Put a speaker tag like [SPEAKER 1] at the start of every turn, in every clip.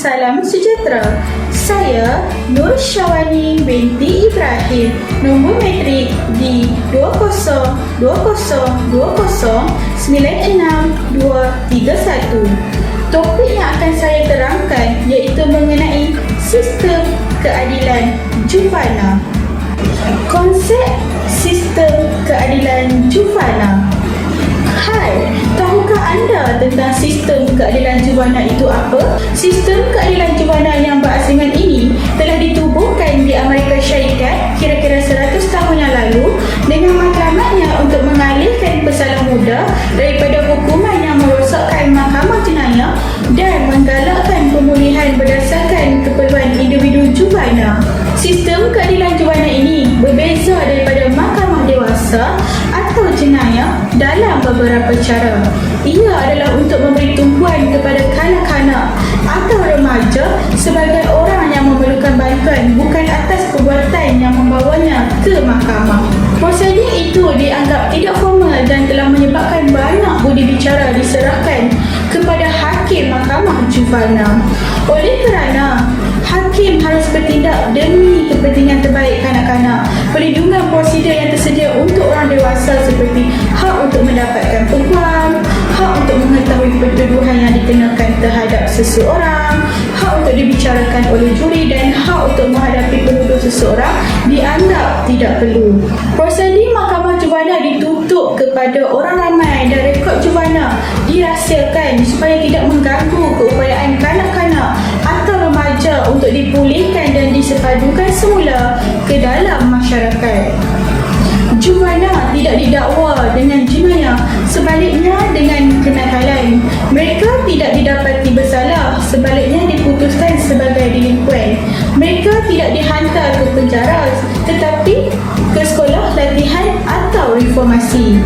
[SPEAKER 1] Salam sejahtera. Saya Nur Syawani binti Ibrahim, nombor matrik di 20202096231. Topik yang akan saya terangkan iaitu mengenai sistem keadilan juvana. Konsep sistem keadilan juvana. Hai, tahukah anda tentang sistem keadilan juvana itu apa? Sistem keadilan juvana yang berasingan ini telah ditubuhkan di Amerika Syarikat kira-kira 100 tahun yang lalu dengan matlamatnya untuk mengalihkan pesalah muda daripada hukuman yang merosakkan mahkamah jenayah dan menggalakkan pemulihan berdasarkan keperluan individu juvana. Sistem keadilan juvana ini berbeza daripada mahkamah dewasa atau jenayah dalam beberapa cara. Ia adalah untuk memberi tumpuan kepada kanak-kanak atau remaja sebagai orang yang memerlukan bantuan, bukan atas perbuatan yang membawanya ke mahkamah. Prosedur itu dianggap tidak formal dan telah menyebabkan banyak budi bicara diserahkan kepada hakim mahkamah juvana. Oleh kerana hakim harus bertindak demi kepentingan terbaik kanak-kanak, perlindungan prosedur yang tersedia untuk orang dewasa seperti hak untuk mendapatkan peguam, hak untuk mengetahui pertuduhan yang dikenakan terhadap seseorang, hak untuk dibicarakan oleh juri dan hak untuk menghadapi penuduh seseorang dianggap tidak perlu. Prosedur mahkamah juvana ditutup kepada orang ramai dan rekod juvana dirahsiakan supaya tidak mengganggu keupayaan kanak-kanak atau remaja untuk dipulihkan dan disepadukan semula ke dalam masyarakat. Juvana tidak didakwa dengan jenayah, sebaliknya dengan kenakalan. Mereka tidak didapati bersalah, sebaliknya diputuskan sebagai delinkuan. Mereka tidak dihantar ke penjara tetapi ke sekolah latihan atau reformasi.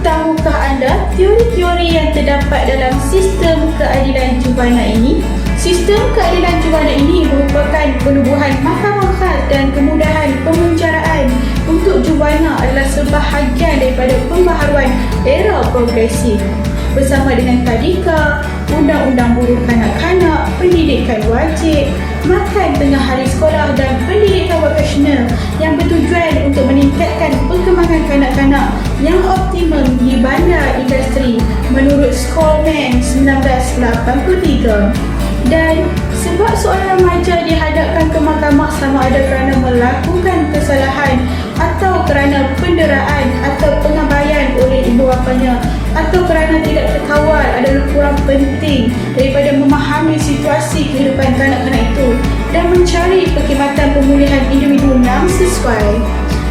[SPEAKER 1] Tahukah anda teori-teori yang terdapat dalam sistem keadilan juvana ini? Sistem keadilan juvana ini merupakan penubuhan mahkamah khas dan kemudahan pemenjaraan untuk juvana adalah sebahagian daripada pembaharuan era progresif. Bersama dengan tadika, undang-undang buruh kanak-kanak, pendidikan wajib, makan tengah hari sekolah dan pendidikan vokasional yang bertujuan untuk meningkatkan perkembangan kanak-kanak yang optimum di bandar industri menurut Skolman 1983. Dan sebab seorang remaja dihadapkan ke mahkamah sama ada kerana melakukan kesalahan atau kerana penderaan atau pengabaian oleh ibu bapanya atau kerana tidak terkawal adalah kurang penting daripada memahami situasi kehidupan kanak-kanak itu dan mencari perkhidmatan pemulihan individu yang sesuai.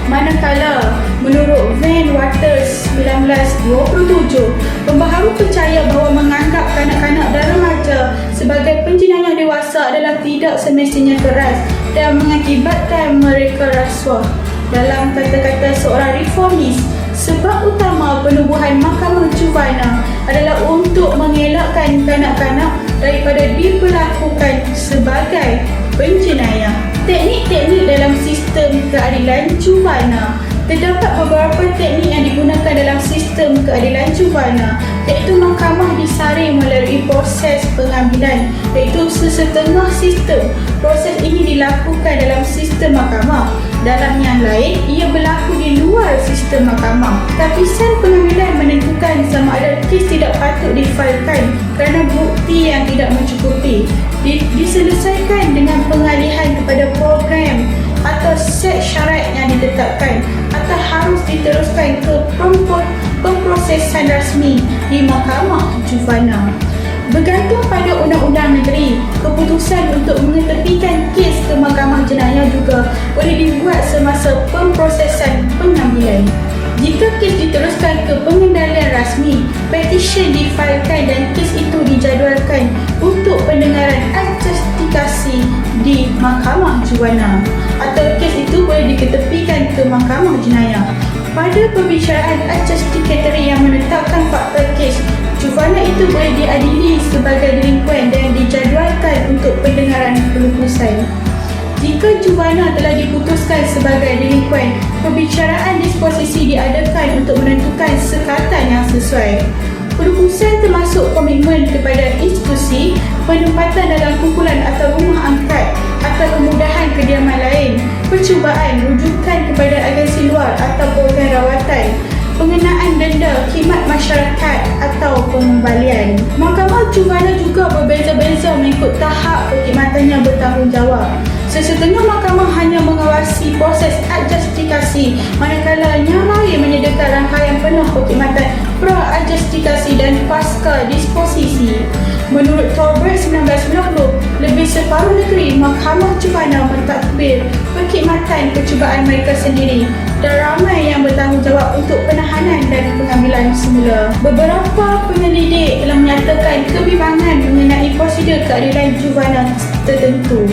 [SPEAKER 1] Manakala, menurut Van Waters 1927, pembaharu percaya bahawa menganggap kanak-kanak dan remaja sebagai penjenayah dewasa adalah tidak semestinya keras dan mengakibatkan mereka rasuah. Dalam kata-kata seorang reformis, sebab utama penubuhan mahkamah juvana adalah untuk mengelakkan kanak-kanak daripada diperlakukan sebagai penjenayah. Teknik-teknik dalam sistem keadilan juvana. Terdapat beberapa teknik yang digunakan dalam sistem keadilan juvana, iaitu mahkamah disaring melalui proses pengambilan, iaitu sesetengah sistem. Proses ini dilakukan dalam sistem mahkamah. Dalam yang lain, ia berlaku di luar sistem mahkamah. Tapisan pengambilan menentukan sama ada kes tidak patut difailkan kerana bukti yang tidak mencukupi. Diselesaikan dengan pengalihan kepada program atau set syarat yang ditetapkan atau harus diteruskan ke pemprosesan rasmi di mahkamah juvana. Bergantung pada undang-undang negeri, keputusan untuk mengetepikan kes ke mahkamah jenayah juga boleh dibuat semasa pemprosesan pengambilan. Jika kes diteruskan ke pengendalian rasmi, petisyen difailkan dan kes itu dijadualkan untuk pendengaran adjudikasi di mahkamah juvana atau kes itu boleh diketepikan ke mahkamah jenayah. Pada pembicaraan adjudikatory yang menetapkan fakta kes, juvana itu boleh diadili sebagai delinkuan dan dijadualkan untuk pendengaran pelupusan. Jika juvana telah diputuskan sebagai delinkuan, pembicaraan disposisi diadakan untuk menentukan sekatan yang sesuai. Keputusan termasuk komitmen kepada institusi, penempatan dalam kumpulan atau rumah angkat atau kemudahan kediaman lain, percubaan, rujukan kepada agensi luar atau program rawatan, pengenaan denda, khidmat masyarakat atau pengembalian. Mahkamah Juvana juga berbeza-beza mengikut tahap perkhidmatannya bertanggungjawab. Sesetengah mahkamah hanya mengawasi proses adjustikasi, manakala yang lain menyediakan rangkaian penuh perkhidmatan pra-adjustikasi dan pasca disposisi. Menurut Oktober 1990, lebih separuh negeri Mahkamah Juvana mentadbir perkhidmatan percubaan mereka sendiri dan ramai yang bertanggungjawab untuk penahanan dan pengambilan semula. Beberapa penyelidik telah menyatakan kebimbangan mengenai prosedur keadilan Juvana tertentu.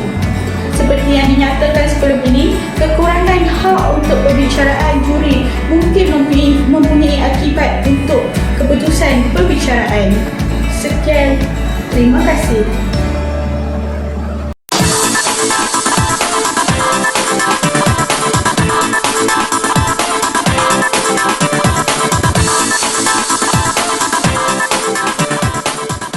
[SPEAKER 1] Seperti yang dinyatakan sebelum ini, kekurangan hak untuk perbicaraan juri mungkin mempunyai akibat untuk keputusan perbicaraan. Sekian, terima kasih.